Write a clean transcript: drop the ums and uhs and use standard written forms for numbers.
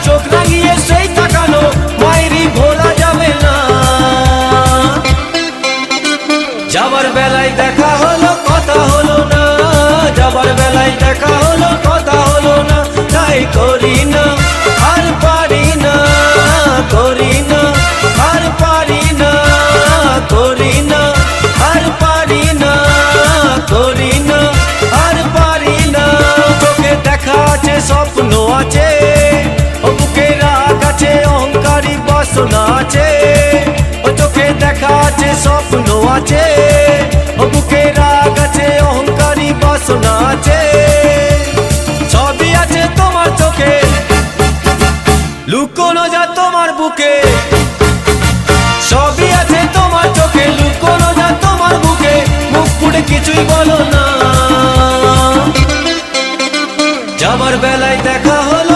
চোখ রাঙিয়ে সেই তাকানো মায়েরই ভোলা যাবে না। যাবার বেলায় দেখা হলো কথা হলো না, যাবার বেলায় দেখা হলো কথা হলো না। তাই করি না আর পারি না, করি না আর পারি না, করি না আর পারি না, করি না আর পারি না। চোখে দেখা আছে স্বপ্ন আছে, ও বুকে রাগ আছে অহংকারী বাসনা আছে। ও চোখে দেখা আছে স্বপ্ন আছে, ও বুকে রাগ আছে অহংকারী বাসনা আছে। সবই আছে তোমার চোখে, লুকোনো যা তোমার বুকে। সবই আছে তোমার চোখে, লুকোনো যা তোমার বুকে। মুখ ফুটে কিছুই বলো না। যাবার বেলায় দেখা হলো